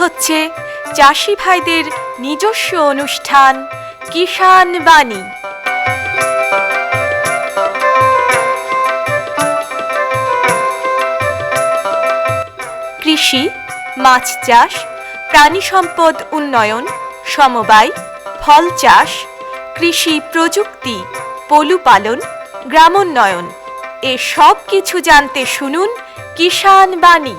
হচ্ছে চাষি ভাইদের নিজস্ব অনুষ্ঠান কিষাণ বাণী। কৃষি, মাছ চাষ, প্রাণী সম্পদ উন্নয়ন, সমবায়, ফল চাষ, কৃষি প্রযুক্তি, পশুপালন, গ্রামোন্নয়ন এ সব কিছু জানতে শুনুন কিষাণ বাণী।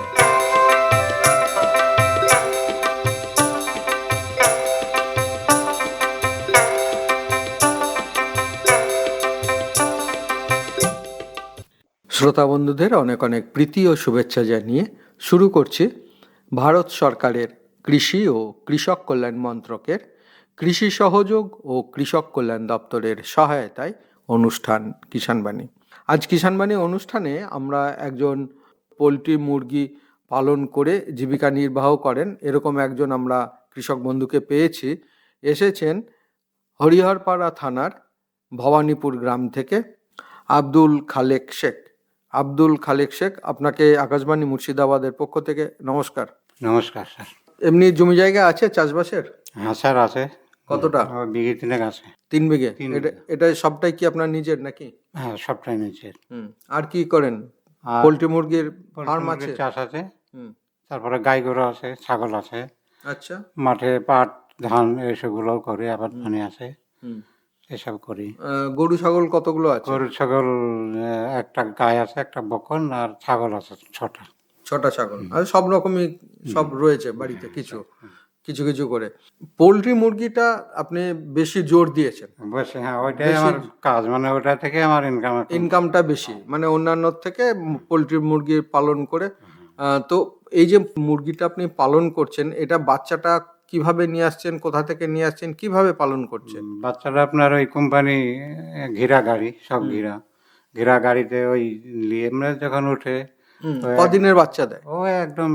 শ্রোতা বন্ধুদের অনেক অনেক প্রীতি ও শুভেচ্ছা জানিয়ে শুরু করছি ভারত সরকারের কৃষি ও কৃষক কল্যাণ মন্ত্রকের কৃষি সহযোগ ও কৃষক কল্যাণ দপ্তরের সহায়তায় অনুষ্ঠান কিষাণ বাণী। আজ কিষাণ বাণী অনুষ্ঠানে আমরা একজন পোলট্রি মুরগি পালন করে জীবিকা নির্বাহ করেন এরকম একজন আমরা কৃষক বন্ধুকে পেয়েছি। এসেছেন হরিহরপাড়া থানার ভবানীপুর গ্রাম থেকে আব্দুল খালেক শেখ। আব্দুল খালেক শেখ, আপনাকে আকাশবাণী মুর্শিদাবাদের পক্ষ থেকে নমস্কার। নমস্কার স্যার। এমনি জমি জায়গা আছে চাষবাসের? হ্যাঁ স্যার আছে। কতটা? বিঘে তিনেক আছে। 3 বিঘে? তিন এটা সবটাই কি আপনার নিজের নাকি? হ্যাঁ সবটাই নিজের। আর কি করেন? আর পোলট্রি মুরগির ফার্ম আছে? মুরগির চাষ আছে, হুম, তারপরে গাই গরু আছে, ছাগল আছে, আচ্ছা, মাঠে পাট ধান এসবগুলো করি, আবার পানি আছে, হুম। এসব করি। গরু ছাগল কতগুলো আছে? গরু ছাগল একটা গাই আছে, একটা বকন, আর ছাগল আছে 6টা। 6টা ছাগল। আর সব রকমই সব রয়েছে বাড়িতে, কিছু কিছু কিছু করে। পোলট্রি মুরগিটা আপনি বেশি জোর দিয়েছেন। বসে হ্যাঁ, ওইটাই আমার কাজ, মানে ওটা থেকে আমার ইনকামটা বেশি, মানে অন্যান্য থেকে পোলট্রি মুরগি পালন করে। তো এই যে মুরগিটা আপনি পালন করছেন, এটা বাচ্চাটা কিভাবে নিয়ে আসছেন, কোথা থেকে নিয়ে আসছেন, কিভাবে পালন করছেন? বাচ্চারা আপনার ওই কোম্পানি ঘিরা গাড়ি, সব ঘিরা গাড়িতে ওই নিয়ে মানে যখন উঠে কদিনের বাচ্চা দেয়? ও একদম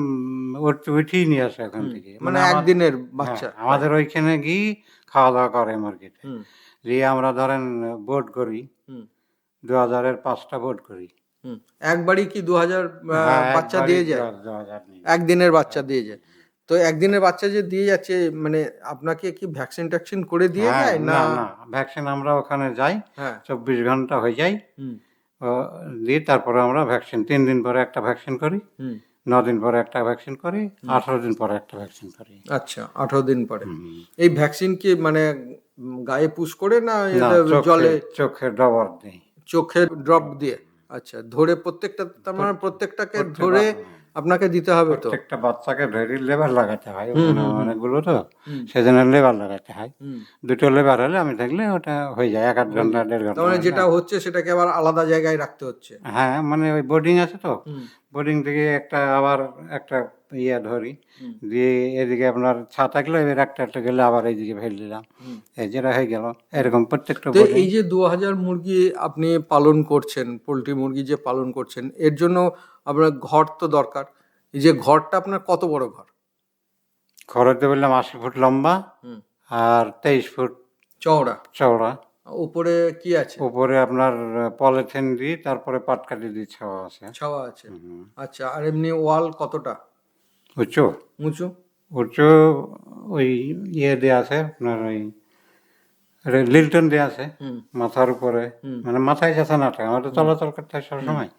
উঠেই নিয়ে আসে ওখান থেকে, মানে একদিনের বাচ্চা? হ্যাঁ, আমাদের ওইখানে গিয়ে খাওয়া দাওয়া করে মুরগিতে। দিয়ে আমরা ধরেন বোট করি, 2000-এর 5টা বোট করি। একবারই কি 2000 বাচ্চা দিয়ে যায়? 2000 একদিনের বাচ্চা দিয়ে যায়। তো একদিনের বাচ্চা যে দিয়ে যাচ্ছে, মানে আপনাকে কি ভ্যাকসিন ট্যাকসিন করে দিয়ে যায় না? না, ভ্যাকসিন আমরা ওখানে যাই, হ্যাঁ, 24 ঘন্টা হয়ে যায়, দিয়ে তারপরে আমরা ভ্যাকসিন 3 দিন পরে একটা ভ্যাকসিন করি, 9 দিন পরে একটা ভ্যাকসিন করি, 18 দিন পরে একটা ভ্যাকসিন করি। আচ্ছা, 18 দিন পরে। এই ভ্যাকসিন কি মানে গায়ে পুশ করে না জলে? চোখে ডবর দিই। চোখে ড্রপ দিয়ে? আচ্ছা, ধরে প্রত্যেকটা, তার মানে প্রত্যেকটাকে ধরে আপনাকে দিতে হবে? তো প্রত্যেকটা বাচ্চাকে ধরে লেবার লাগাতে হয়, অনেকগুলো তো সেজন্য লেবার লাগাতে হয়। 2টো লেবার হলে আমি দেখলে ওটা হয়ে যায় 1-8 ঘন্টা 1.5 ঘন্টা। মানে যেটা হচ্ছে সেটাকে আবার আলাদা জায়গায় রাখতে হচ্ছে? হ্যাঁ, মানে ওই বোর্ডিং আছে তো, বোর্ডিং থেকে আবার একটা ধরি, দিয়ে এদিকে আপনার ছা থাকলে এবার একটা গেলে আবার এইদিকে ফেলে দিলাম, এই যেটা হয়ে গেল এরকম প্রত্যেকটা। এই যে 2000 মুরগি আপনি পালন করছেন, পোলট্রি মুরগি যে পালন করছেন, এর জন্য আপনার ঘর তো দরকার। এই যে ঘরটা আপনার কত বড় ঘর? ঘরতে বললাম 80 ফুট লম্বা আর 23 ফুট চওড়া। উপরে কি আছে? উপরে আপনার পলিথিন দিয়ে, তারপরে পাটকাঠি দিয়ে ছাওয়া আছে। আচ্ছা, আর এমনি ওয়াল কতটা উঁচু? উঁচু ওই দেওয়া আছে আপনার, ওই লিল্টন দেওয়া আছে মাথার উপরে, মানে মাথায় যাতে না থাকে, আমাদের চলাচল করতে হয় সবসময়,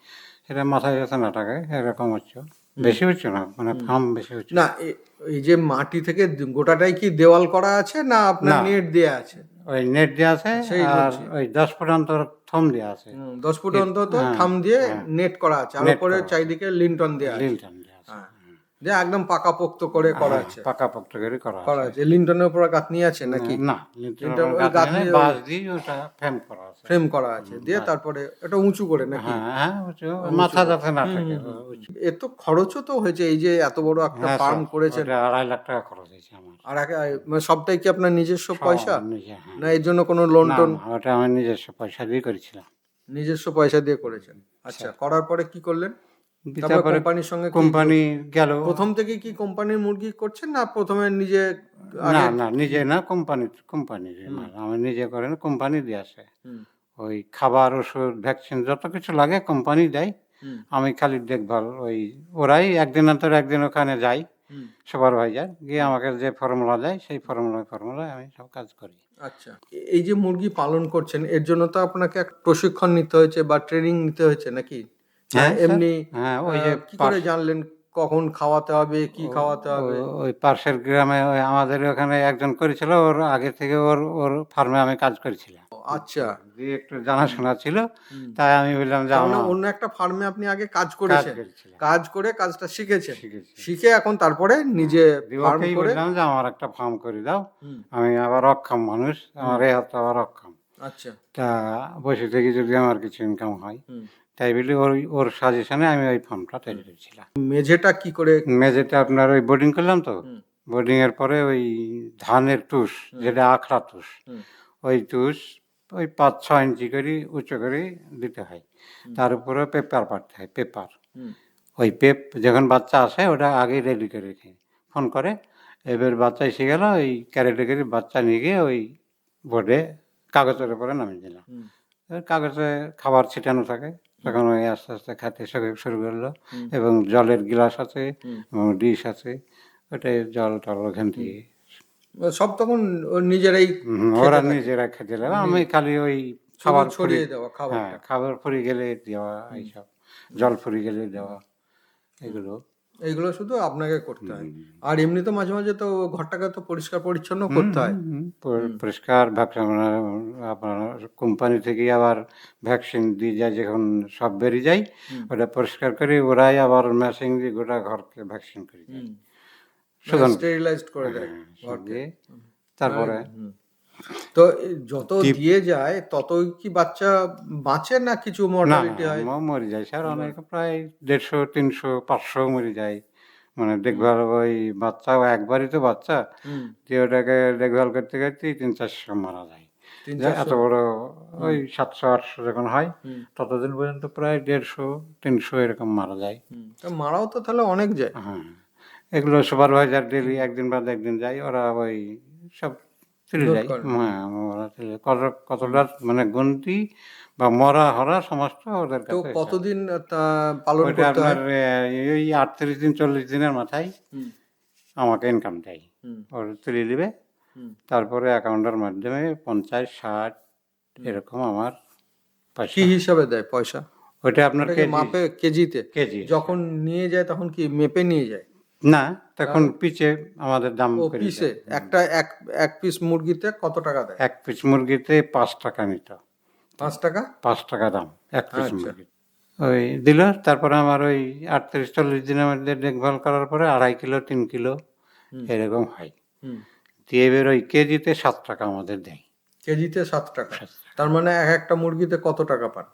এটা মাথায় যাতে না থাকে, এরকম উঁচু, বেশি উঁচু না, মানে ফার্ম বেশি উঁচু না। এই যে মাটি থেকে গোটাটাই কি দেওয়াল করা আছে না আপনার নেট দেওয়া আছে? ওই নেট দেওয়া আছে, আর ওই 10 ফুট অন্তর থম দেওয়া আছে। 10 ফুট অন্তর থাম দিয়ে নেট করা আছে, আর উপরে চারিদিকে লিন্টন দেওয়া আছে। যে একদম পাকাপোক্ত করে করা আছে? পাকাপোক্ত করে করা আছে। লিন্টনের উপর গাঁথনি আছে নাকি? না, লিন্টন বাঁশ দিয়ে ওটা ফ্রেম করা আছে, দিয়ে তারপরে এটা উঁচু করে নাকি? হ্যাঁ, উঁচু, মাথা যাতে না থাকে। এর তো খরচও তো হয়েছে, এই যে এত বড় একটা ফার্ম করেছেন। 2.5 লাখ টাকা খরচ হয়েছে আমার। আর মানে সবটাই কি আপনার নিজস্ব পয়সা না এর জন্য কোনো লোন টোন? ওটা আমি নিজস্ব পয়সা দিয়ে করেছিলাম। নিজস্ব পয়সা দিয়ে করেছেন? আচ্ছা, করার পরে কি করলেন? কোম্পানির সঙ্গে কোম্পানি গেল। প্রথম থেকে কি কোম্পানির মুরগি করছেন না প্রথমে নিজে? না, নিজে না, কোম্পানি আমি নিজে করে না, কোম্পানি দিয়ে আসে। ওই খাবার, ওষুধ, ভ্যাকসিন যত কিছু লাগে কোম্পানি দেয়, আমি খালি দেখভাল। ওই ওরাই একদিন অন্তর একদিন ওখানে যাই, সুপারভাইজার, গিয়ে আমাকে যে ফর্মুলা দেয় সেই ফর্মুলায় আমি সব কাজ করি। আচ্ছা, এই যে মুরগি পালন করছেন এর জন্য তো আপনাকে একটা প্রশিক্ষণ নিতে হয়েছে বা ট্রেনিং নিতে হয়েছে নাকি? হ্যাঁ স্যার, এমনি হ্যাঁ ওই যে কি করে জানলেন কখন খাওয়াতে হবে, কি খাওয়াতে হবে? ওই পাশের গ্রামে ওই আমাদের ওখানে একজন করেছিল, ওর আগে থেকে ওর ওর ফার্মে আমি কাজ করেছিলাম, আচ্ছা, দিয়ে একটু জানাশোনা ছিল, তাই আমি বললাম যে তার মানে আমার অন্য একটা ফার্মে আপনি আগে কাজ কাজ করেছেন, করেছিলাম, কাজ করে কাজটা শিখেছেন, শিখেছি। শিখে এখন তারপরে নিজে দিয়ে ফার্ম ওকেই করে। বললাম যে আমার একটা ফার্ম করে দাও, হুম, আমি আবার অক্ষম মানুষ, আমার এই হাতে আবার অক্ষম, আচ্ছা, তা বসে থেকে যদি আমার কিছু ইনকাম হয়, হুম। তাই বলে ওর সাজেশনে আমি ওই ফার্মটা তৈরি করেছিলাম। মেঝেটা কি করে? মেঝেটা আপনার ওই বোর্ডিং করলাম তো, হুম, বোর্ডিং এর পরে ওই ধানের তুষ, যেটা আখড়া তুষ, হুম, ওই তুষ ওই 5-6 ইঞ্চি করে উঁচু করে দিতে হয়, তার উপরে পেপার পাড়তে হয়, পেপার। হুম, ওই পেপ যখন বাচ্চা আসে ওটা আগেই রেডি করে রেখে ফোন করে, এবার বাচ্চা এসে গেল, ওই ক্যারেটে করে বাচ্চা নিয়ে গিয়ে ওই বোর্ডে কাগজের উপরে নামিয়ে দিলাম। হুম, এবার কাগজে খাবার ছিটানো থাকে, তখন ওই আস্তে আস্তে খেতে শুরু করলো, হুম, এবং জলের গ্লাস আছে হুম। এবং ডিশ আছে, ওটাই জল টল ওখান থেকে সব তখন ও নিজেরাই খেতে ওরা থাকে। নিজেরা খেতে লাগে, আমি খালি ওই শুধু খাবার ছড়িয়ে ফুরিয়ে, দেওয়া হ্যাঁ খাবারটা। খাবার ফুরিয়ে গেলে দেওয়া, এইসব জল ফুরিয়ে গেলে দেওয়া, এগুলো। এইগুলো শুধু আপনাকে করতে হয়। আর এমনি তো মাঝে মাঝে তো ঘরটাকে তো পরিষ্কার পরিচ্ছন্ন করতে হয়। পরিষ্কার ভ্যাকসিন আপনার কোম্পানি থেকে আবার ভ্যাকসিন দিয়ে যায়, যখন সব বেরিয়ে যায় ওটা পরিষ্কার করে ওরাই আবার মেশিন দিয়ে গোটা ঘরকে ভ্যাকসিন করে দেয়, সুতরাং স্টেরিলাইজড করে দেয় ঘরকে। দিয়ে তারপরে হুম। তো যত দিয়ে যায় ততই কি বাচ্চা বাঁচে না কিছু না মর্টালিটি না হয়? মরে যায় স্যার, অনেক প্রায় 150, 300, 500 মরে যায়। মানে দেখভাল ওই বাচ্চাও একবারই তো বাচ্চা, হুম, দিয়ে ওটাকে দেখভাল করতে করতেই 300-400 মারা যায়। যে এত 300-400। বড় ওই 700-800 যখন হয়, হুম, ততদিন পর্যন্ত প্রায় 150-300 এরকম মারা যায়। হুম। তা মারাও তো তাহলে অনেক যায়। হ্যাঁ, এগুলো সুপারভাইজার ডেলি একদিন বাদ একদিন যায়, ওরা ওই সব তুলে নোট যায়। করে। হ্যাঁ, ওরা তুলে কতটা মানে গুনতি বা মরা হরা সমস্ত ওদের তো কাছে হিসাব। কতদিন তা পালন ওইটা করতে হয়? আপনার এই 38 দিন 40 দিনের মাথায় হুম, আমাকে ইনকাম দেয়, হুম, ওর তুলে নেবে, হুম, তারপরে অ্যাকাউন্টের মাধ্যমে 50-60 এরকম আমার কি পয়সা। হিসাবে দেয় পয়সা? ওইটা আপনার ওটাকে কেজি, মাপে কেজিতে? কেজি যখন নিয়ে যায় তখন কি মেপে নিয়ে যায়? না, তখন পিচে আমাদের দাম ও করে পিসে? দেয়। একটা এক পিস মুরগিতে কত টাকা দেয়? এক পিস মুরগিতে 5 টাকা নিত, 5 টাকা? 5 টাকা দাম এক পিস আচ্ছা। মুরগি। ওই দিল, তারপরে আমার ওই 38-40 দিনের মধ্যে দেখভাল করার পরে 2.5 কিলো 3 কিলো এরকম হয়, হুম। দিয়ে এবার ওই কেজিতে 7 টাকা আমাদের দেয়। কেজিতে 7 টাকা। 7 টাকা। তার মানে একটা মুরগিতে কত টাকা পান?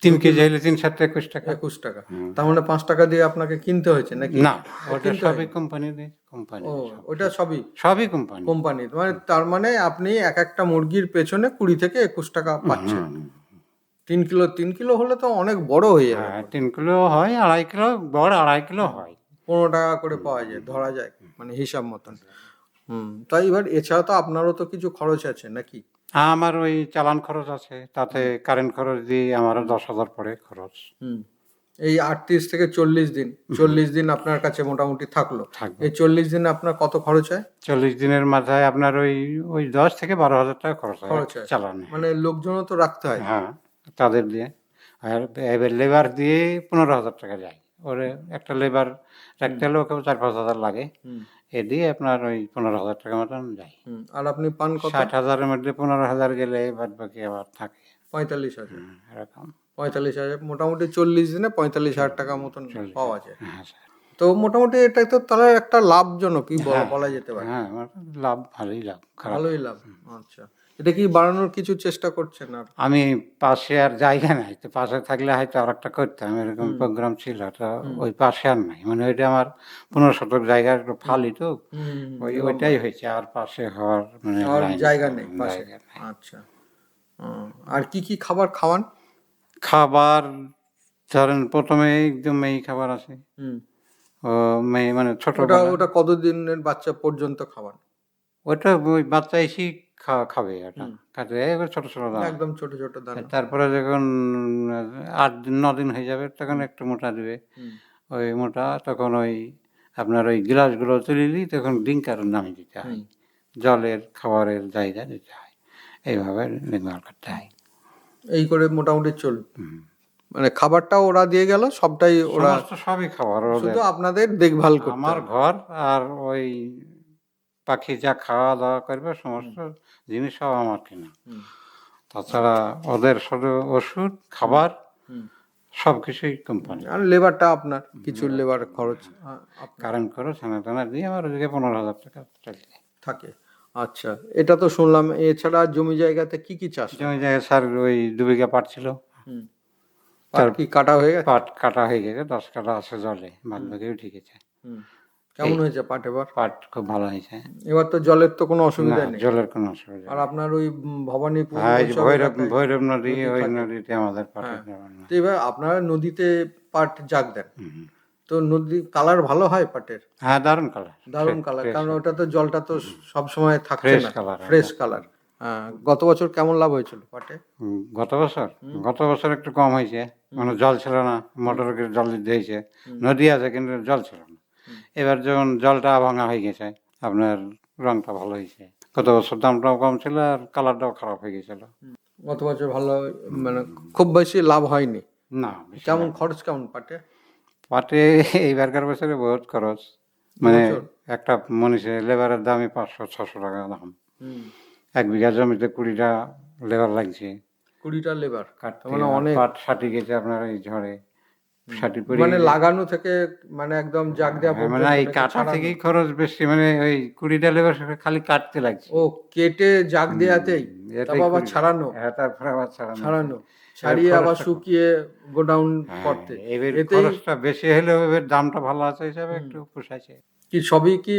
3 কেজি হলে 3-7 21 টাকা। 21 টাকা। তার মানে 5 টাকা দিয়ে আপনাকে কিনতে হয়েছে নাকি? না, ওটা কিনতে সবই হয়নি? কোম্পানি দেয়, কোম্পানি ও, ওটা সবই সবই কোম্পানি। কোম্পানির। মানে তার মানে আপনি একটা মুরগির পেছনে 20 থেকে 21 টাকা পাচ্ছেন। 3 কিলো হলে তো অনেক বড় হয়ে যাবে। হ্যাঁ, 3 কিলো হয়, 2.5 কিলো, গড় 2.5 কিলো হয়। 15 টাকা করে পাওয়া যায়, ধরা যায় মানে হিসাব মতন। তাই এবার এছাড়া তো আপনারও তো কিছু খরচ আছে নাকি? আমার ওই চালান খরচ আছে, তাতে কারেন্ট খরচ দিয়ে আমারও 10,000 পড়ে খরচ। হুম। এই 38 থেকে 40 দিন, 40 দিন আপনার কাছে মোটামুটি থাকলো। থাকবে। এই 40 দিনে আপনার কত খরচ হয়? 40 দিনের মাথায় আপনার ওই ওই 10 থেকে 12,000 টাকা খরচ হয় খরচ হয়। চালানে। মানে লোকজনও তো রাখতে হয়। হ্যাঁ, তাদের দিয়ে, আর এবার লেবার দিয়ে 15,000 টাকা যায়। ওরে একটা লেবার রাখতে হলে ওকেও 4-5 হাজার লাগে, হুম, এ দিয়ে আপনার ওই 15,000 টাকা মতন যায়। হুম। আর আপনি পান কত? 60,000-এর মধ্যে 15,000 গেলে বাদ বাকি আবার থাকে। 45,000। এরকম 45,000 মোটামুটি 40 দিনে 45,000 টাকা মতন পাওয়া যায়। হ্যাঁ স্যার। তো মোটামুটি এটা তো তাহলে একটা লাভজনকই বলা যেতে পারে। হ্যাঁ, আমার লাভ, ভালোই লাভ, খারাপ। ভালোই লাভ। আচ্ছা। এটা কি বাড়ানোর কিছু চেষ্টা করছেন আর? আমি পাশে আর জায়গা নাই, তো পাশে থাকলে হয়তো আর একটা করতাম, এরকম প্রোগ্রাম ছিল, তো ওই পাশে আর নাই, মানে ওইটা আমার 15 শতক জায়গার একটু ফালি তো, ওইটাই হয়েছে, আর পাশে হওয়ার মানে আর লাইন জায়গা নেই পাশে। জায়গা নাই। আচ্ছা। আর কি খাবার খাওয়ান? খাবার ধরেন প্রথমে একদম এই খাবার আছে, হুম। ও মানে ওটা ছোটবেলা, ওটা কতদিনের বাচ্চা পর্যন্ত খাওয়ান? ওটা ওই বাচ্চা এসেই খাবে, ওটা খাতে এবার ছোট ছোট দানা। একদম ছোট ছোট দানা। তারপরে যখন 8 দিন 9 দিন হয়ে যাবে তখন একটু মোটা দিবে, হুম, ওই মোটা তখন ওই আপনার ওই গ্লাসগুলো তুলে দিই, তখন ডিঙ্কার নামিয়ে দিতে হয়, জলের খাবারের জায়গা দিতে হয়, এইভাবে দেখভাল করতে হয়। এই করে মোটামুটি মানে খাবারটাও ওরা দিয়ে গেল, সবটাই ওরা, সবই খাবার শুধু আপনাদের দেখভাল করতে আমার হবে। ঘর আর ওই পাখি যা খাওয়া দাওয়া করবে সমস্ত জিনিস সব আমার কিনা। তাছাড়া ওদের শুধু ওষুধ খাবার সবকিছুই কোম্পানি। আর লেবারটা আপনার, কিছু লেবার খরচ কারেন্ট খরচ ছানা টানা দিয়ে আমার ওদিকে 15,000 টাকা চলছে থাকে। আচ্ছা, এটা তো শুনলাম। এছাড়া জমি জায়গাতে কি কি চাষ? জমি জায়গায় স্যার ওই 2 বিঘা পাট ছিল, পাট কি কাটা হয়ে গেছে? পাট কাটা হয়ে গেছে, 10 কাটা আছে জলে, বাদ বাকিও ঠিক আছে। কেমন হয়েছে পাট এবার? পাট খুব ভালো হয়েছে। এবার তো জলের তো কোনো অসুবিধা না, নেই। জলের কোনো অসুবিধা আর আপনার ওই ভবানীপুর হ্যাঁ, ওইসব ভৈরব এলাকায় ভৈরব নদী, নদী ওই থাকে। নদীতে আমাদের পাটের জমি না। তো এবার আপনারা নদীতে পাট জাগ দেন, তো নদী কালার ভালো হয় পাটের? হ্যাঁ, দারুণ কালার, দারুণ কালার, কারণ ওটা তো জলটা তো সব সময় থাকছে ফ্রেশ না, কালার, ফ্রেশ কালার। হ্যাঁ, গত বছর কেমন লাভ হয়েছিল পাটে? গত বছর একটু কম হয়েছে, মানে জল ছিল না, মোটর জল দিতে হয়েছে, নদী আছে কিন্তু জল ছিল না। এবার যখন জলটা ভাঙা হয়ে গেছে, আপনার রংটা ভালো হয়েছে। গত বছর দামটাও কম ছিল আর কালারটাও খারাপ হয়ে গেছিল। গত বছর ভালো, মানে খুব বেশি লাভ হয়নি। না, কেমন খরচ কেমন পাটে? পাটে এইবারকার বছরে বহুত খরচ, মানে একটা মনীষে লেবারের দামই 500-600 টাকা দাম। 1 বিঘা জমিতে 20টা লেবার লাগছে। 20টা লেবার কাটতে মানে অনেক। পাট ছাটি গেছে আপনার এই ঝড়ে, ছাটি পড়ে মানে লাগানো থেকে মানে একদম জাগ দেওয়া মানে পর্যন্ত এই নাকি কাটা ছাড়ানো? থেকেই খরচ বেশি, মানে ওই 20টা লেবার খালি কাটতে লাগছে। ও, কেটে জাগ দেয়াতেই, তারপর আবার ছাড়ানো, হ্যাঁ, তারপরে আবার ছাড়ানো, ছাড়িয়ে আবার শুকিয়ে গোডাউন করতে, এবার এতেই খরচটা বেশি হলেও এবার দামটা ভালো আছে হিসাবে একটু পোষাইছে। কি সবই কি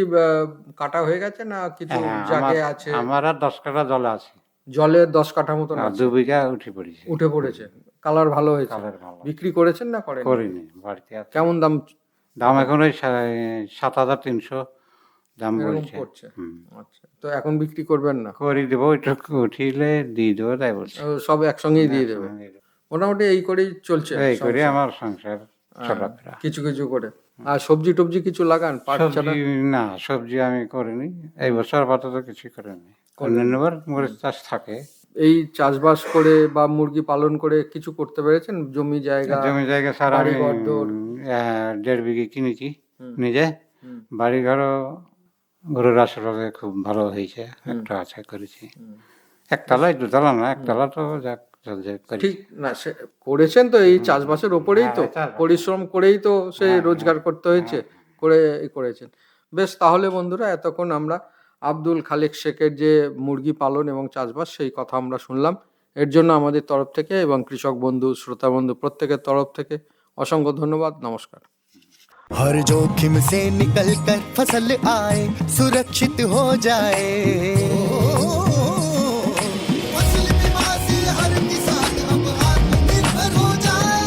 কাটা হয়ে গেছে না কিছু হ্যাঁ, জাগে আছে? আমার আর 10 কাঠা জলে আছে, জলে 10 কাঠা মতন আর আছে, 2 বিঘা উঠে পড়েছে। উঠে পড়েছে। কালার ভালো হয়েছে? কালার ভালো। বিক্রি করেছেন না করেন? করিনি, বাড়িতে আছে। কেমন দাম দাম এখন ওই 7,300 দাম এরকম বলছে। করছে? আচ্ছা, তো এখন বিক্রি করবেন না? করে দেবো, ওইটুকু উঠিলে দিয়ে দেবো তাই বলছে। ও, সব একসঙ্গেই দিয়ে দেবে? মোটামুটি এই করেই চলছে এই করে সংসার। আমার সংসার চলাফেরা। কিছু কিছু করে। আর সবজি টবজি কিছু লাগান পাট ছাড়া? সবজি না, সবজি আমি করিনি এই বছর, আপাতত কিছু করিনি। অন্যান্যবার মরিচ চাষ থাকে। এই চাষবাস করে বা মুরগি পালন করে কিছু করতে পেরেছেন? জমি জায়গা ছাড়া আমি বাড়িঘর দর? 1.5 বিঘে কিনেছি নিজে। বাড়িঘরও গরুর আশেপাশে খুব ভালো হয়েছে, একটা আছে করেছি। একতলায় 2তলা না, একতলা তো যাক করেছি। ঠিক না, সে করেছেন তো এই চাষবাসের ওপরেই তো, পরিশ্রম করেই তো সে রোজগার করতে হয়েছে, করে করেছেন। বেশ, তাহলে বন্ধুরা, এতক্ষণ আমরা আব্দুল খালেক শেখের যে মুরগি পালন এবং চাষবাস সেই কথা আমরা শুনলাম। এর জন্য আমাদের তরফ থেকে এবং কৃষক বন্ধু, শ্রোতা বন্ধু প্রত্যেকের তরফ থেকে অসংখ্য ধন্যবাদ। নমস্কার। हर जोखिम से निकल कर फसल आए, सुरक्षित हो जाए। फसल बीमा से हर किसान अब आत्मनिर्भर हो जाए।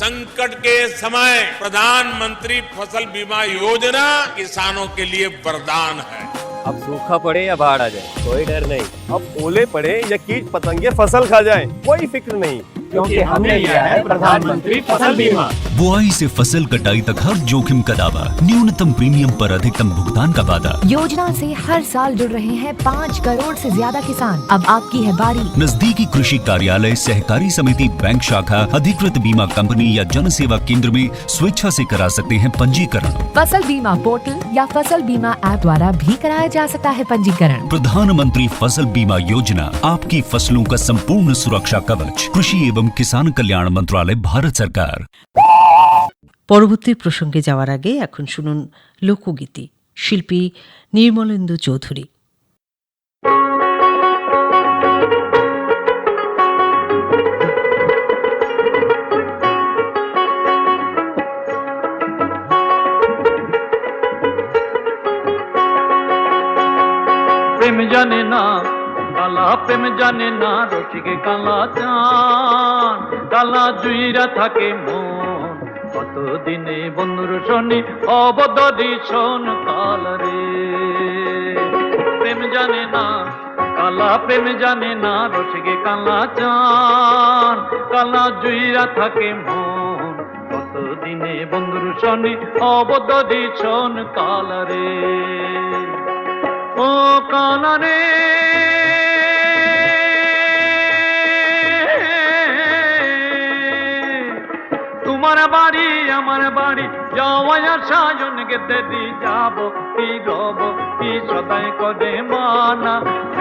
संकट के समय प्रधानमंत्री फसल बीमा योजना किसानों के लिए वरदान है। अब सूखा पड़े या बाढ़ आ जाए, कोई डर नहीं। अब ओले पड़े या कीट पतंगे फसल खा जाए, कोई फिक्र नहीं, क्योंकि हमने लिया है प्रधानमंत्री फसल बीमा। बुआई से फसल कटाई तक हर जोखिम का दावा, न्यूनतम प्रीमियम पर अधिकतम भुगतान का वादा। योजना से हर साल जुड़ रहे हैं 5 करोड़ से ज्यादा किसान। अब आपकी है बारी। नजदीकी कृषि कार्यालय, सहकारी समिति, बैंक शाखा, अधिकृत बीमा कंपनी या जन सेवा केंद्र में स्वेच्छा से करा सकते हैं पंजीकरण। फसल बीमा पोर्टल या फसल बीमा ऐप द्वारा भी कराया जा सकता है पंजीकरण। प्रधानमंत्री फसल बीमा योजना, आपकी फसलों का संपूर्ण सुरक्षा कवच। कृषि एवं किसान कल्याण मंत्रालय, भारत सरकार। পরবর্তী প্রসঙ্গে যাওয়ার আগে এখন শুনুন লোকগীতি, শিল্পী নির্মলেন্দু চৌধুরী। প্রেম জানে না কালা, প্রেম জানে না রসিকে কালা চান, কালা জুইরা থাকে মন কতদিনে বন্ধুর শনি অবদরি শোন কালারে। প্রেম জানে না কালা, প্রেম জানে না রসিকে কালা চান, কালা জুইরা থাকে মন কত দিনে বন্ধুর শনি অবদ্ধ দিছন কালারে ও কালারে তোমার বাড়ি আমার বাড়ি যাওয়া সাজন গেতে দি যাব কি রব কি সদাই করে মানা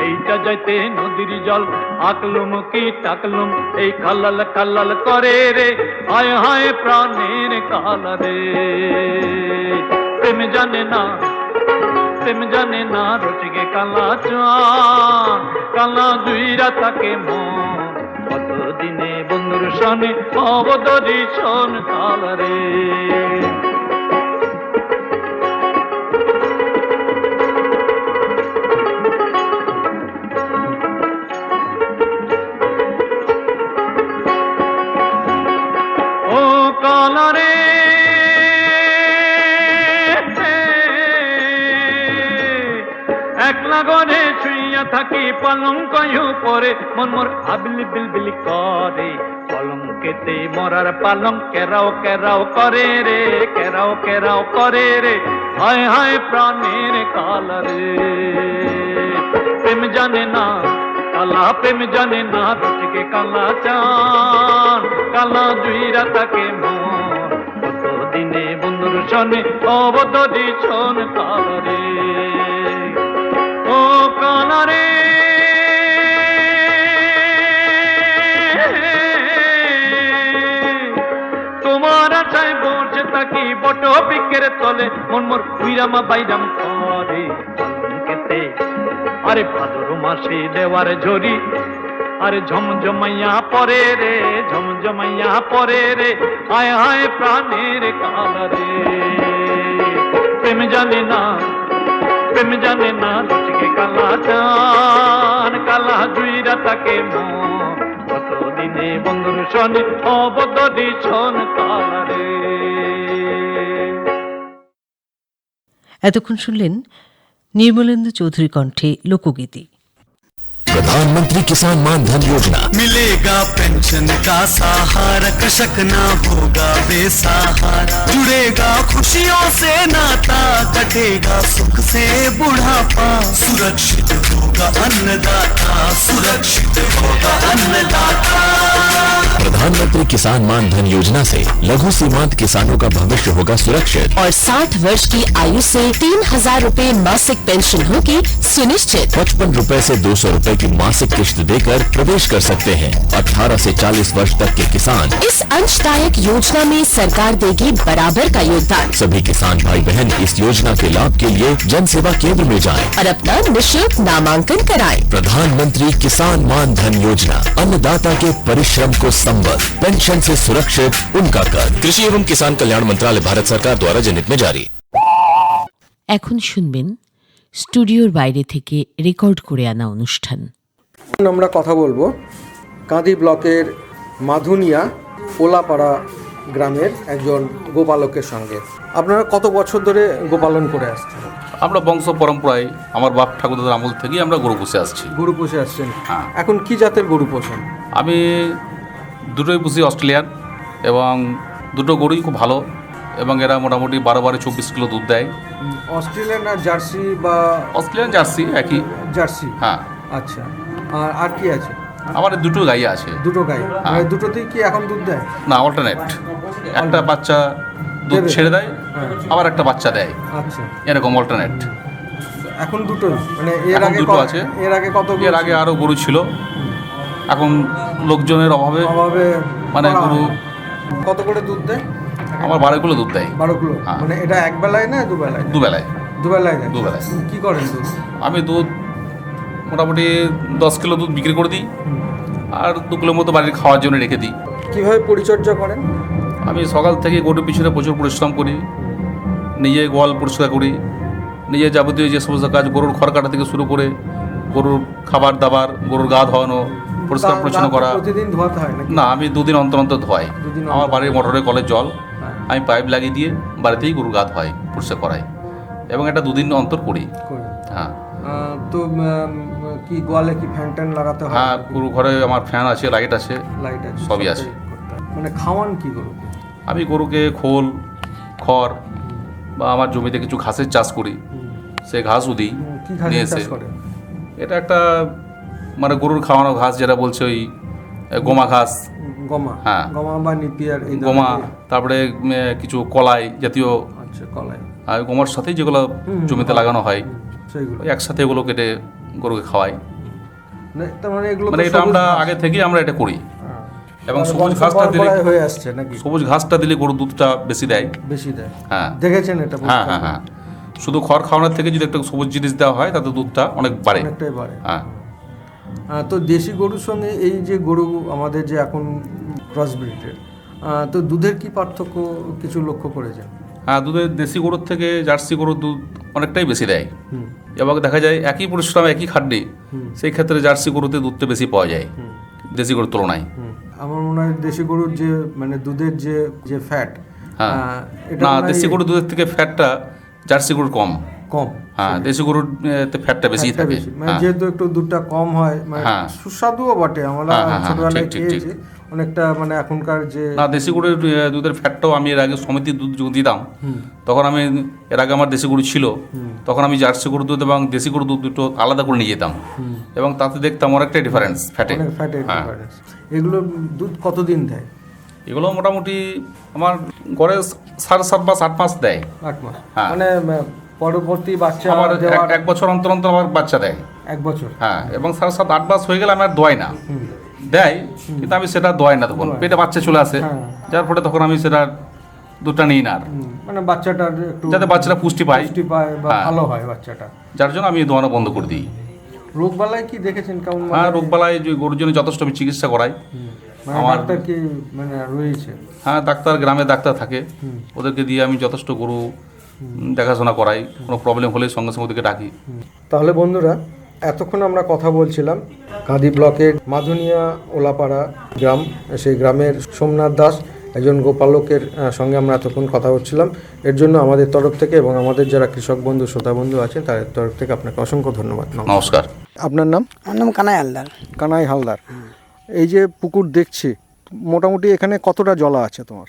এইটা যাইতে নদীর জল আকলুম কি টাকলুম এই খালাল খালাল করে রে হায় হায় প্রাণের কালারে প্রেম জানে না রচিকে কালা চান কালা জুইরা তাকে মন কতদিনে বন্ধুর শনি অবদরি শোন কালারে ও কালারে একলা গনে শুইয়া থাকি পলঙ্ক পরে মন মোর আবিল বিলবিল করে পলঙ্কেতে মরার পালঙ্ক কেরাও কেরাও করে রে কেরাও কেরাও করে রে হায় হায় প্রাণের কালারে প্রেম জানে না কালা প্রেম জানে না রচিকে কালা চান কালা জুইরা তাকে মন কতদিনে বন্ধুর শনি অবদ্ধ দিছন কালারে ও কালারে তোমার আশায় বসে থাকি বট বৃক্ষের তলে মন মোর উইরামা বাইরাম করে পলঙ্কেতে আরে ভাদর মাসে দেওয়ার ঝরি আরে ঝমঝমাইয়া পরে রে ঝমঝমাইয়া পরে রে হায় হায় প্রাণের কালারে প্রেম জানে না রচিকে কালা চান কালা জুইরা তাকে মন কতদিনে বন্ধুর শনি অবদ্ধ দিছন কালারে এতক্ষণ শুনলেন নির্মলেন্দু চৌধুরী কণ্ঠে লোকগীতি। प्रधानमंत्री किसान मान धन योजना मिलेगा पेंशन का सहारा कृषक ना होगा बेसहारा जुड़ेगा खुशियों से नाता कटेगा सुख से बुढ़ापा सुरक्षित होगा अन्नदाता सुरक्षित होगा अन्नदाता। प्रधानमंत्री किसान मान धन योजना से लघु सीमांत किसानों का भविष्य होगा सुरक्षित और 60 वर्ष की आयु से 3,000 रूपए मासिक पेंशन होगी सुनिश्चित। 55 रूपए से 200 रूपए की मासिक किश्त देकर प्रवेश कर सकते हैं। 18 से 40 वर्ष तक के किसान इस अंशदायक योजना में सरकार देगी बराबर का योगदान। सभी किसान भाई बहन इस योजना के लाभ के लिए जन सेवा केंद्र में जाएं। और अपना निःशुल्क नामांकन कराएं। प्रधानमंत्री किसान मान धन योजना अन्नदाता के परिश्रम को संबल पेंशन से सुरक्षित उनका कर। कृषि एवं किसान कल्याण मंत्रालय भारत सरकार द्वारा जनहित में जारी। এখন শুনবেন স্টুডিওর বাইরে থেকে রেকর্ড করে আনা অনুষ্ঠান। আমরা কথা বলবো কাঁদি ব্লকের মাধুনিয়া ওলাপাড়া গ্রামের একজন গোপালকের সঙ্গে। আপনারা কত বছর ধরে গোপালন করে আসছেন? আমরা বংশ পরম্পরায় আমার বাপ ঠাকুরদার আমল থেকেই আমরা গরু পুষে আসছি। গরু পুষে আসছেন? হ্যাঁ। এখন কি জাতের গরু পোষেন? আমি দুটোই পুষি, অস্ট্রেলিয়ান, এবং দুটো গরুই খুব ভালো, এবং এরা মোটামুটি 12-24 কিলো দুধ দেয়। অস্ট্রেলিয়ান আর জার্সি বা অস্ট্রেলিয়ান জার্সি একই। জার্সি, হ্যাঁ। আচ্ছা, আর কি আছে? আমার দুটো গাই আছে। দুটো গাই? মানে দুটোতেই কি এখন দুধ দেয়? না, অল্টারনেট। একটা বাচ্চা দুধ ছেড়ে দেয়, আবার একটা বাচ্চা দেয়। আচ্ছা, এরকম অল্টারনেট। এখন দুটোই? মানে এর আগে দুটো আছে। এর আগে কত? এর আগে আরও গরু ছিল, এখন লোকজনের অভাবে মানে গরু। কত করে দুধ দেয়? আমার 12 কিলো দুধ দেয়। 12 কিলো? মানে এটা এক বেলায় না দুবেলায়? দুবেলায়। দুবেলায় দেয়? দুবেলায়। কি করেন দুধ? আমি দুধ মোটামুটি 10 কিলো দুধ বিক্রি করে দিই, আর 2 কিলো মতো বাড়ির খাওয়ার জন্য রেখে দিই। কীভাবে পরিচর্যা করেন? আমি সকাল থেকে গরুর পিছনে প্রচুর পরিশ্রম করি, নিজে গোয়াল পরিষ্কার করি, নিজে যাবতীয় যে সমস্ত কাজ, গরুর খড় কাটা থেকে শুরু করে গরুর খাবার দাবার, গরুর গা ধোয়ানো, পরিষ্কার পরিচ্ছন্ন করা। প্রতিদিন ধোয়াতে হয় না, আমি 2 দিন অন্তর অন্তর ধোয়াই। আমার বাড়ির মোটরে কলের জল আমি পাইপ লাগিয়ে দিয়ে বাড়িতেই গরুর গা ধোয়াই, পরিষ্কার করাই, এবং এটা 2 দিন অন্তর করি। হ্যাঁ। তো কি গোয়ালে কি ফ্যান ট্যান লাগাতে হয়? হ্যাঁ, গরু ঘরে আমার ফ্যান আছে, লাইট আছে, সবই আছে। মানে খাওয়ান কি গরু? আমি গরুকে খোল, খড় বা আমার জমিতে কিছু ঘাসের চাষ করি, সে ঘাসও দিই কি নিয়ে ঘাসের এসে। চাষ করে? এটা একটা মানে গরুর খাওয়ানো ঘাস, যেটা বলছে ওই গমা ঘাস। গমা, হ্যাঁ। গমা বা নিপিয়ার, এই গমা, ধরনের। তারপরে কিছু কলাই জাতীয়, আচ্ছা, কলাই, আর গমার সাথেই যেগুলো জমিতে লাগানো হয়, সেইগুলো ওই একসাথে এগুলো কেটে গরুকে খাওয়াই। তার মানে এগুলো মানে তো এটা সবুজ আমরা ঘাস। আগে থেকেই আমরা এটা করি। এবং আর সবুজ বংশ ঘাসটা দিলে, পরম্পরায় হয়ে আসছে নাকি? সবুজ ঘাসটা দিলে গরুর দুধটা বেশি দেয়। বেশি দেয়, হ্যাঁ। দেখেছেন এটা? হ্যাঁ হ্যাঁ হ্যাঁ, শুধু খড় খাওয়ানোর থেকে যদি একটা সবুজ জিনিস দেওয়া হয় তাতে দুধটা অনেক বাড়ে। অনেকটাই বাড়ে। হ্যাঁ। তো দেশি গরুর সঙ্গে এই যে গরু আমাদের যে এখন ক্রস ব্রিডের, তো দুধের কি পার্থক্য কিছু লক্ষ্য করেছেন? হ্যাঁ, দুধের দেশি গরুর থেকে জার্সি গরুর দুধ অনেকটাই বেশি দেয়। এবং দেখা যায় একই পরিশ্রম, একই খাটনি, সেই ক্ষেত্রে জার্সি গরুতে দুধটা বেশি পাওয়া যায় দেশি গরুর তুলনায়। আমার মনে হয় দেশি গরুর যে মানে দুধের যে ফ্যাট, হ্যাঁ, না, দেশি গরুর দুধের থেকে ফ্যাটটা জার্সি গরুর কম। কম? হ্যাঁ, দেশি গরুর ফ্যাটটা বেশি থাকে। মানে যেহেতু একটু দুধটা কম হয়, মানে সুস্বাদুও বটে। আমরা ছোটবেলায় খেয়েছি অনেকটা, মানে এখনকার যে না, দেশি গরুর দুধের ফ্যাটটাও আমি এর আগে সমিতির দুধ যখন দিতাম, তখন আমি এর আগে আমার দেশি গরু ছিল, তখন আমি জার্সি গরুর দুধ এবং দেশি গরুর দুধ দুটো আলাদা করে নিয়ে যেতাম, এবং তাতে দেখতাম অনেকটাই ডিফারেন্স ফ্যাটে। এগুলো দুধ কতদিন দেয়? এগুলো মোটামুটি আমার ঘরে 7.5 মাস 8 মাস দেয়। 8 মাস, হ্যাঁ। মানে পরবর্তী বাচ্চা আমার দেওয়ার 1 বছর অন্তর অন্তর আমার বাচ্চা দেয়। 1 বছর? হ্যাঁ, এবং 7.5 8 মাস হয়ে গেলে আমি আর দোয়াই না, দেয় কিন্তু আমি সেটা দোয়াই না, তখন পেটে বাচ্চা চলে আসে, যার ফলে তখন আমি সেটা দুধটা নিই না আর, মানে বাচ্চাটার একটু যাতে বাচ্চাটা পুষ্টি পায় বা ভালো হয় বাচ্চাটা, যার জন্য আমি দোয়ানো বন্ধ করে দিই। রোগবালাই কি দেখেছেন কেমন? হ্যাঁ, রোগবালাই যে গরুর জন্য যথেষ্ট আমি চিকিৎসা করাই। আমার ডাক্তার কি মানে রয়েছে? হ্যাঁ, ডাক্তার, গ্রামে ডাক্তার থাকে, ওদেরকে দিয়ে আমি যথেষ্ট গরু দেখাশোনা করাই, কোনো প্রবলেম হলে সঙ্গে সঙ্গে ওদেরকে ডাকি। তাহলে বন্ধুরা, এতক্ষণ আমরা কথা বলছিলাম কাঁদি ব্লকের মাধুনিয়া ওলাপাড়া গ্রাম, সেই গ্রামের সোমনাথ দাস, একজন গোপালকের সঙ্গে আমরা এতক্ষণ কথা হচ্ছিলাম। এর জন্য আমাদের তরফ থেকে এবং আমাদের যারা কৃষক বন্ধু, শ্রোতা বন্ধু আছেন, তাদের তরফ থেকে আপনাকে অসংখ্য ধন্যবাদ। নমস্কার। আপনার নাম? আমার নাম কানাই হালদার। কানাই হালদার। এই যে পুকুর দেখছি, মোটামুটি এখানে কতটা জলা আছে তোমার?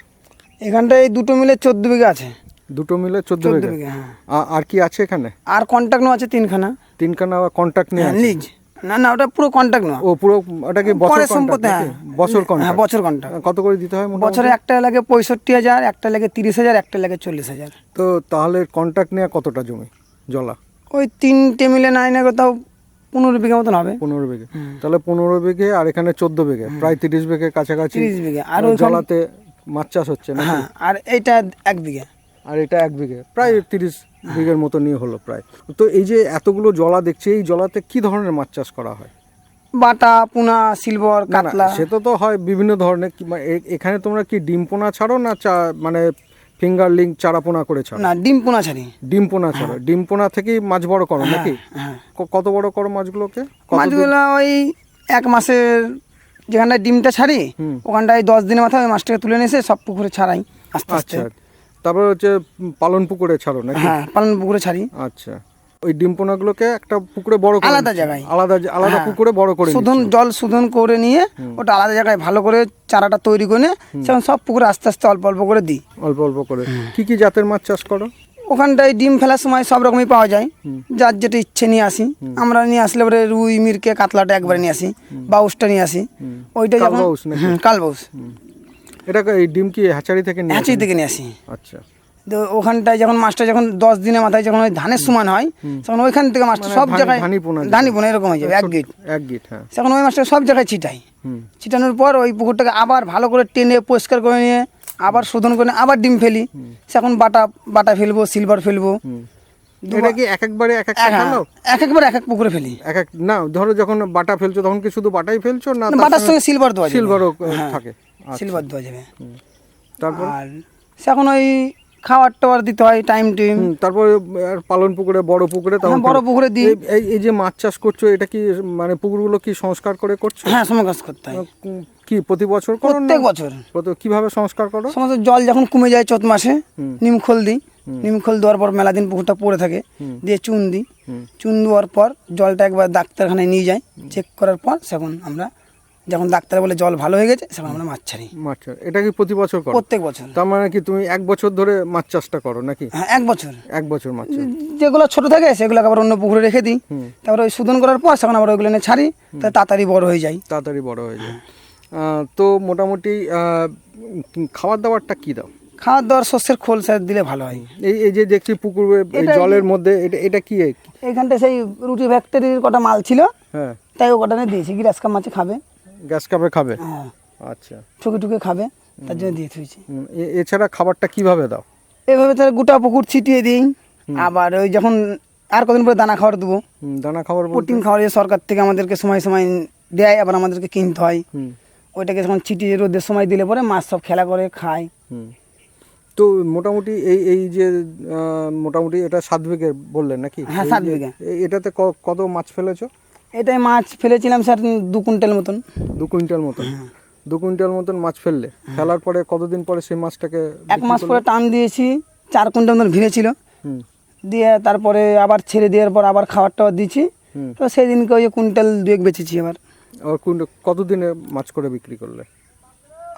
এখানটায় দুটো মিলে 14 বিঘা আছে। দুটো মিলে 14 বিঘা? হ্যাঁ। আর কি আছে এখানে? আর কন্ট্রাক্ট নেওয়া আছে 3খানা। 3খানা কন্ট্রাক্ট নেওয়া আছে? লিজ না, না, ওটা পুরো কন্ট্রাক্ট নেওয়া। ও পুরো, ওটা কি বছর সম্পত্তি? হ্যাঁ, বছর কন্ট্রাক্ট। হ্যাঁ, বছর কন্ট্রাক্ট। কত করে দিতে হয়? বছরে একটা লাগে 65,000, একটা লাগে 30,000, একটা লাগে 40,000। তো তাহলে কন্ট্রাক্ট নেওয়া কতটা জমি জলা? ওই 3টে মিলে নাই না কোথাও 15 বিঘা মতন হবে। 15 বিঘে? তাহলে 15 বিঘে আর এখানে 14 বিঘে, প্রায় 30 বিঘে কাছাকাছি 30 বিঘা। আর জলাতে মাছ চাষ হচ্ছে না? হ্যাঁ, আর এইটা 1 বিঘা। আর এটা 1 বিঘে, প্রায় 30 বিঘের মতো নিয়ে হলো প্রায়। তো এই যে এতগুলো জলা দেখছি, এই জলাতে কি ধরনের মাছ চাষ করা হয়? বাটা, পোনা, সিলভার, কাতলা। সেটা তো হয় বিভিন্ন ধরনের। এখানে তোমরা কি ডিম পোনা ছাড়ো না মানে ফিঙ্গারলিং চারা পোনা করে ছাড়ো? না, ডিম পোনা ছাড়ি। ডিম পোনা ছাড়ো? ডিম পোনা থেকেই মাছ বড় করো নাকি? কত বড় করো মাছগুলোকে? মাছগুলো ওই 1 মাসের, যেখানটায় ডিমটা ছাড়ি ওখানটায় 10 দিনের মাথায় ওই মাছটাকে তুলে নিয়ে এসে সব পুকুরে ছাড়াই আস্তে আস্তে। তারপর হচ্ছে পালন পুকুরে ছাড়ো নাকি? হ্যাঁ, পালন পুকুরে ছাড়ি। আচ্ছা, ওই ডিম পোনাগুলোকে একটা পুকুরে বড় করে, আলাদা জায়গায়, আলাদা পুকুরে বড় করে জল শোধন করে নিয়ে ওটা আলাদা জায়গায় ভালো করে চারাটা তৈরি করে সেখানে সব পুকুরে আস্তে আস্তে অল্প অল্প করে দিই। অল্প অল্প করে। কি কি জাতের মাছ চাষ করো? ওখানটায় ডিম ফেলার সময় সব রকমই পাওয়া যায়, যার যেটা ইচ্ছে নিয়ে আসি। আমরা নিয়ে আসলে পরে রুই, মিরকে, কাতলাটা একবারে নিয়ে আসি, বাউসটা নিয়ে আসি। ওইটা যখন কালবাউস। এটা এই ডিম কি হ্যাচারি থেকে নিয়ে? হ্যাচারি থেকে নিয়ে আসি। আচ্ছা। তো ওখানটায় যখন মাছটা যখন 10 দিনের মাথায় যখন ওই ধানের সমান হয়, তখন ওইখান থেকে মাছটা সব জায়গায় ধানি পোনা এরকম হয়ে যাবে, 1 গিট। হ্যাঁ, তখন ওই মাছটা সব জায়গায় ছিটাই। ছিটানোর পর ওই পুকুরটাকে আবার ভালো করে টেনে পরিষ্কার করে নিয়ে আবার শোধন করে আবার ডিম ফেলি। এখন বাটা ফেলবো, সিলভার ফেলবো। এটা কি একবারে এক এক পুকুরে ফেলি? না, ধরো যখন বাটা ফেলছো তখন কি শুধু বাটাই ফেলছো না বাটার সঙ্গে সিলভার দেওয়া যাবে? সিলভারও থাকে। সিলভার দেওয়া যাবে। তারপর আর এখন ওই খাবার টাবার দিতে হয় টাইম। তারপরে পালন পুকুরে, বড় পুকুরে, বড় পুকুরে দিই। এই যে মাছ চাষ করছো, এটা কি মানে পুকুরগুলো কি সংস্কার করে করছো? হ্যাঁ, সংস্কার করতে হয়। কি প্রতি বছর করো? প্রত্যেক বছর। কিভাবে সংস্কার করো? সমস্ত জল যখন কমে যায় চৈত মাসে নিমখোল দিই। নিমখোল দেওয়ার পর মেলা দিন পুকুরটা পড়ে থাকে, দিয়ে চুন দিই। চুন দেওয়ার পর জলটা একবার ডাক্তারখানায় নিয়ে যাই, চেক করার পর সেখন আমরা যখন ডাক্তার বলে জল ভালো হয়ে গেছে তখন আমরা মাছ ছাড়ি। মাছ চাষ এটা কি প্রতি বছর করো? প্রত্যেক বছর। তার মানে কি তুমি 1 বছর ধরে মাছ চাষটা করো নাকি? হ্যাঁ 1 বছর। 1 বছর মাছ চাষ। যেগুলো ছোট থাকে সেগুলোকে আবার অন্য পুকুরে রেখে দিই, তারপরে ওই শোধন করার পর তখন আবার ওইগুলো এনে ছাড়ি, তাড়াতাড়ি বড় হয়ে যায়। তাড়াতাড়ি বড় হয়ে যায়। তো মোটামুটি খাবার দাবারটা কি দাও? খাওয়ার দাওয়ার শস্যের খোল স্যার দিলে ভালো হয়। এই যে দেখছি পুকুরে জলের মধ্যে এটা কি? এইখানটা সেই রুটি ফ্যাক্টরির কটা মাল ছিল, হ্যাঁ তাই ও কটা নিয়ে দিয়েছি। গ্যাস কাপ মাছে খাবে, গ্যাস কাপে খাবে। হ্যাঁ আচ্ছা, ঠুকে ঠুকে খাবে, তার জন্য দিয়ে দিয়েছি। এছাড়া খাবারটা কিভাবে দাও? এইভাবে তার গোটা পুকুর ছিটিয়ে দিই। আবার ওই যখন আর কদিন পরে দানা খাবার দেবো, দানা খাবার প্রোটিন খাবার সরকার থেকে আমাদেরকে সময় সময় দেয়, আবার আমাদেরকে কিনতে হয়। ওইটাকে যখন ছিটিয়ে রোদের সময় দিলে পরে মাছ সব খেলা করে খায়। তো মোটামুটি এই যে মোটামুটি এটা 7 বিঘে বললেন নাকি? হ্যাঁ 7 বিঘা। এটাতে কত মাছ ফেলেছো? এটাই মাছ ফেলেছিলাম স্যার 2 কুইন্টাল মতন। 2 কুইন্টাল মতন? 2 কুইন্টাল মতন মাছ ফেললে, ফেলার পরে কতদিন পরে সেই মাছটাকে? 1 মাস পরে টান দিয়েছি, 4 কুইন্টাল মতন ভিড়েছিল। দিয়ে তারপরে আবার ছেড়ে দেওয়ার পর আবার খাবার টাবার দিয়েছি, তো সেই দিনকে ওই কুইন্টাল 2 বেচেছি। আবার কতদিনে মাছ করে বিক্রি করলে?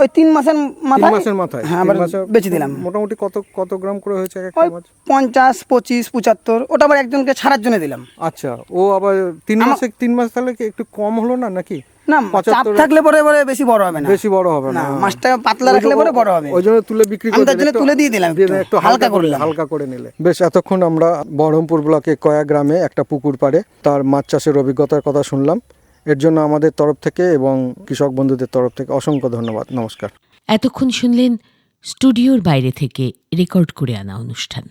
ওই 3 মাসের মাথায়। 3 মাসের মাথায়? হ্যাঁ আবার বেচে দিলাম। মোটামুটি কত গ্রাম করে হয়েছে একটা মাছ? 50, 25, 75। ওটা আবার একজনকে ছাড়ার জন্য দিলাম। আচ্ছা, ও আবার 3 মাস তাহলে কি একটু কম হলো না নাকি? না, চাপ থাকলে পরে বেশি বড় হবে না। বেশি বড় হবে না, মাছটা পাতলা রাখলে পরে বড় হবে। ওই জন্য তুলে বিক্রি করে তার জন্য তুলে দিয়ে দিলাম, একটু হালকা করে নিলে। বেশ, এতক্ষণ আমরা বহরমপুর ব্লকে কয়া গ্রামে একটা পুকুর পাড়ে তার মাছ চাষের অভিজ্ঞতার কথা শুনলাম। এর জন্য আমাদের তরফ থেকে এবং কৃষক বন্ধুদের তরফ থেকে অসংখ্য ধন্যবাদ। নমস্কার। এতক্ষণ শুনলেন স্টুডিওর বাইরে থেকে রেকর্ড করে আনা অনুষ্ঠান।